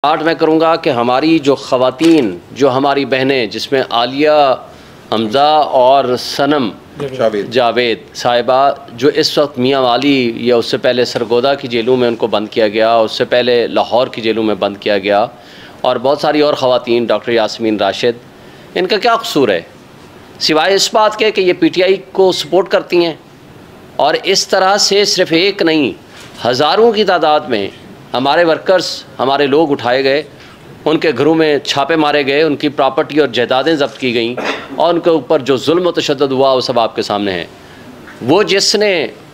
Start मैं करूँगा कि हमारी जो ख़वातीन, जो हमारी बहनें, जिसमें आलिया, हमज़ा और सनम जावेद साहिबा, जो इस वक्त मियाँ वाली या उससे पहले सरगोदा की जेलों में उनको बंद किया गया, उससे पहले लाहौर की जेलों में बंद किया गया, और बहुत सारी और ख़वातीन, डॉक्टर यास्मीन राशिद, इनका क्या कसूर है सिवाय इस बात के कि ये PTI को सपोर्ट करती हैं। और इस तरह से सिर्फ़ एक नहीं, हज़ारों की तादाद में हमारे वर्कर्स, हमारे लोग उठाए गए, उनके घरों में छापे मारे गए, उनकी प्रॉपर्टी और जायदादें जब्त की गईं, और उनके ऊपर जो जुल्म व तशद्दुद हुआ वो सब आपके सामने है। वो जिसने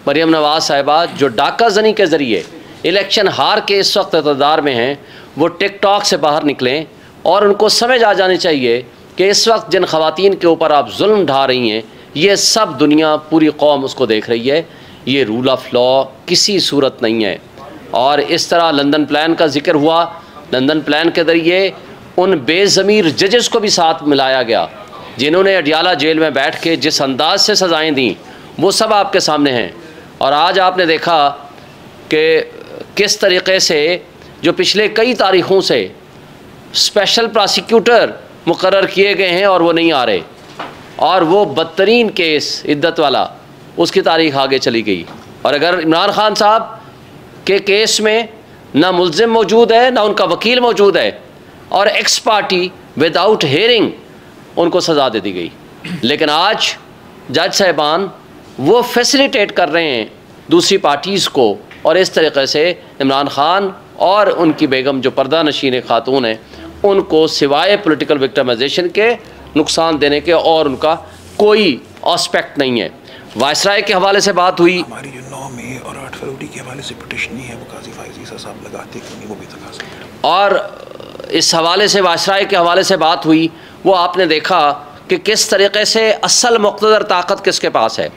मरियम नवाज़ साहिबा जो डाका ज़नी के ज़रिए इलेक्शन हार के इस वक्त इक़्तिदार में हैं, वो टिकटॉक से बाहर निकलें और उनको समझ आ जानी चाहिए कि इस वक्त जिन ख़वातीन के ऊपर आप जुल्म ढा रही हैं, ये सब दुनिया, पूरी कौम उसको देख रही है। ये रूल ऑफ़ लॉ किसी सूरत नहीं है। और इस तरह लंदन प्लान का जिक्र हुआ, लंदन प्लान के ज़रिए उन बेज़मीर जजेस को भी साथ मिलाया गया जिन्होंने अडियाला जेल में बैठ के जिस अंदाज से सज़ाएँ दी, वो सब आपके सामने हैं। और आज आपने देखा कि किस तरीक़े से जो पिछले कई तारीख़ों से स्पेशल प्रोसिक्यूटर मुकर्रर किए गए हैं और वो नहीं आ रहे, और वो बदतरीन केस इद्दत वाला, उसकी तारीख़ आगे चली गई। और अगर इमरान खान साहब के केस में ना मुल्ज़िम मौजूद है, ना उनका वकील मौजूद है, और एक्स पार्टी विदाउट हेयरिंग उनको सज़ा दे दी गई, लेकिन आज जज साहिबान वो फैसिलिटेट कर रहे हैं दूसरी पार्टीज़ को, और इस तरीक़े से इमरान खान और उनकी बेगम जो पर्दा नशीन खातून है, उनको सिवाय पॉलिटिकल विक्टिमाइजेशन के नुकसान देने के और उनका कोई एस्पेक्ट नहीं है। वायसराय के हवाले से बात हुई, हमारी जो 9 मई और 8 फरवरी के हवाले से पिटिशन नहीं है, वो काजी फाइज़ ईसा साहब लगाते क्यों, वो भी तकाज़ा करें। और इस हवाले से वायसराय के हवाले से बात हुई, वो आपने देखा कि किस तरीक़े से असल मुक़्तदर ताकत किसके पास है।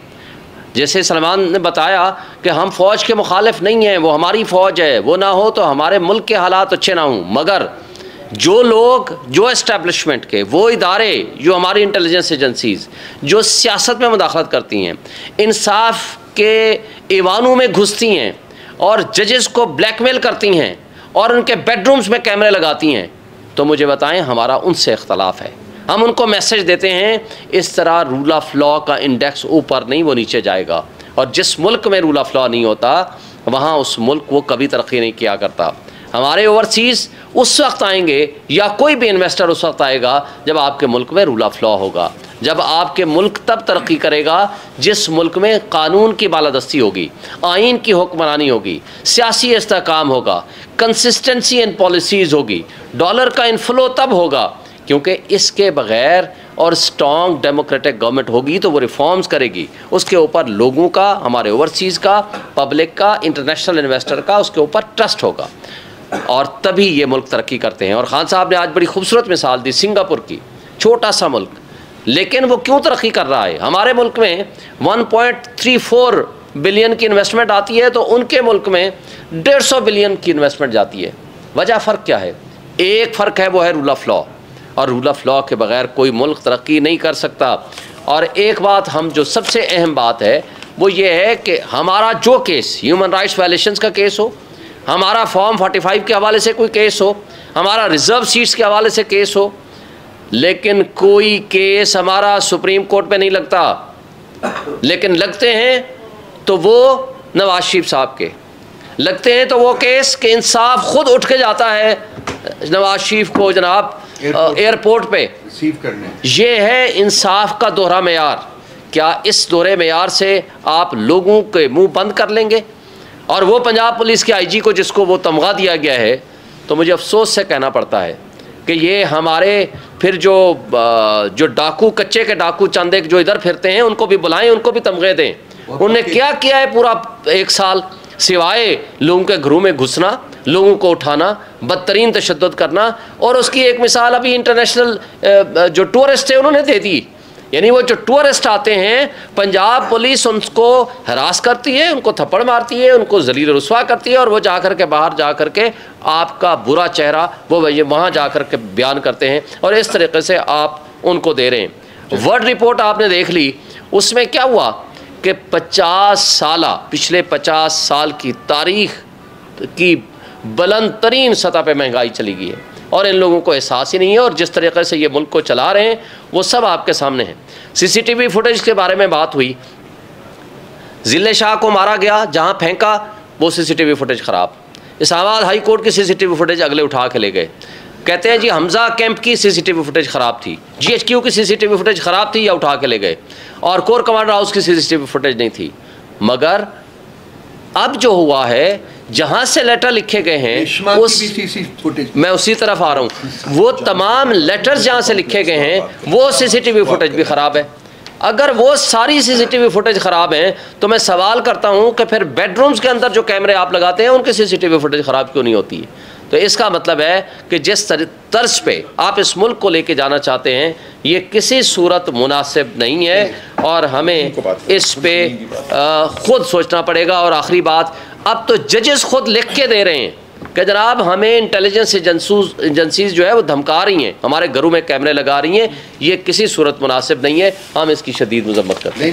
जैसे सलमान ने बताया कि हम फ़ौज के मुखालिफ नहीं हैं, वो हमारी फ़ौज है, वो ना हो तो हमारे मुल्क के हालात अच्छे ना हों, मगर जो लोग, जो इस्टेब्लिशमेंट के वो इदारे, जो हमारी इंटेलिजेंस एजेंसीज़ जो सियासत में मुदाखलत करती हैं, इंसाफ के ईवानों में घुसती हैं और जजेस को ब्लैकमेल करती हैं और उनके बेडरूम्स में कैमरे लगाती हैं, तो मुझे बताएं हमारा उनसे इख्तलाफ है। हम उनको मैसेज देते हैं, इस तरह रूल ऑफ़ लॉ का इंडेक्स ऊपर नहीं, वो नीचे जाएगा। और जिस मुल्क में रूल ऑफ़ लॉ नहीं होता, वहाँ उस मुल्क वो कभी तरक्की नहीं किया करता। हमारे ओवरसीज़ उस वक्त आएंगे, या कोई भी इन्वेस्टर उस वक्त आएगा जब आपके मुल्क में रूल ऑफ़ लॉ होगा, जब आपके मुल्क तब तरक्की करेगा जिस मुल्क में कानून की बालादस्ती होगी, आइन की हुक्मरानी होगी, सियासी इस्तेहकाम होगा, कंसिस्टेंसी इन पॉलिसीज़ होगी, डॉलर का इनफ्लो तब होगा, क्योंकि इसके बग़ैर और स्ट्रॉन्ग डेमोक्रेटिक गवर्नमेंट होगी तो वो रिफॉर्म्स करेगी, उसके ऊपर लोगों का, हमारे ओवरसीज़ का, पब्लिक का, इंटरनेशनल इन्वेस्टर का उसके ऊपर ट्रस्ट होगा, और तभी ये मुल्क तरक्की करते हैं। और खान साहब ने आज बड़ी खूबसूरत मिसाल दी सिंगापुर की, छोटा सा मुल्क, लेकिन वो क्यों तरक्की कर रहा है। हमारे मुल्क में 1.34 बिलियन की इन्वेस्टमेंट आती है, तो उनके मुल्क में 150 बिलियन की इन्वेस्टमेंट जाती है। वजह फ़र्क क्या है? एक फ़र्क है, वो है रूल ऑफ़ लॉ, और रूल ऑफ़ लॉ के बग़ैर कोई मुल्क तरक्की नहीं कर सकता। और एक बात हम, जो सबसे अहम बात है, वो ये है कि हमारा जो केस ह्यूमन राइट्स वायलेशंस का केस हो, हमारा फॉर्म 45 के हवाले से कोई केस हो, हमारा रिज़र्व सीट्स के हवाले से केस हो, लेकिन कोई केस हमारा सुप्रीम कोर्ट में नहीं लगता, लेकिन लगते हैं तो वो नवाज शरीफ साहब के लगते हैं, तो वो केस के इंसाफ खुद उठ के जाता है नवाज शरीफ को जनाब एयरपोर्ट पे रिसीव करने। ये है इंसाफ का दोहरा मेयार। क्या इस दोहरे मेयार से आप लोगों के मुंह बंद कर लेंगे? और वो पंजाब पुलिस के IG को, जिसको वो तमगा दिया गया है, तो मुझे अफसोस से कहना पड़ता है कि ये हमारे फिर जो डाकू, कच्चे के डाकू चंद एक जो इधर फिरते हैं, उनको भी बुलाएं, उनको भी तमगे दें। उन्होंने क्या किया है पूरा 1 साल, सिवाय लोगों के घरों में घुसना, लोगों को उठाना, बदतरीन तशद्दुद करना। और उसकी एक मिसाल अभी इंटरनेशनल जो टूरिस्ट है उन्होंने दे दी। यानी वो जो टूरिस्ट आते हैं, पंजाब पुलिस उनको हरास करती है, उनको थप्पड़ मारती है, उनको जलील रुस्वा करती है, और वो जा कर के बाहर जा कर के आपका बुरा चेहरा वो वहाँ जा कर के बयान करते हैं, और इस तरीके से आप उनको दे रहे हैं। वर्ल्ड रिपोर्ट आपने देख ली, उसमें क्या हुआ कि 50 साल, पिछले 50 साल की तारीख़ की बुलंद तरीन सतह पे महंगाई चली गई है और इन लोगों को एहसास ही नहीं है, और जिस तरीके से ये मुल्क को चला रहे हैं वो सब आपके सामने है। CCTV फुटेज के बारे में बात हुई, जिले शाह को मारा गया, जहाँ फेंका वो CCTV फुटेज ख़राब। इस्लामाबाद हाई कोर्ट की CCTV फुटेज अगले उठा के ले गए, कहते हैं जी हमजा कैंप की CCTV फुटेज ख़राब थी, GHQ की CCTV फुटेज ख़राब थी या उठा के ले गए, और कोर कमांडर हाउस की CCTV फुटेज नहीं थी। मगर अब जो हुआ है, जहाँ से लेटर लिखे गए हैं मैं उसी तरफ आ रहा हूँ, वो तमाम लेटर्स जहाँ से लिखे गए हैं वो CCTV फुटेज भी ख़राब है। अगर वो सारी CCTV फुटेज ख़राब हैं तो मैं सवाल करता हूँ कि फिर बेडरूम्स के अंदर जो कैमरे आप लगाते हैं उनकी CCTV फुटेज ख़राब क्यों नहीं होती है? तो इसका मतलब है कि जिस तर्ज पे आप इस मुल्क को लेके जाना चाहते हैं ये किसी सूरत मुनासिब नहीं है, और हमें इस पे ख़ुद सोचना पड़ेगा। और आखिरी बात, अब तो जजेस खुद लिख के दे रहे हैं कि जनाब हमें इंटेलिजेंस एजेंसीज जो है वो धमका रही हैं, हमारे घरों में कैमरे लगा रही हैं, ये किसी सूरत मुनासिब नहीं है, हम इसकी शदीद मजम्मत करते हैं।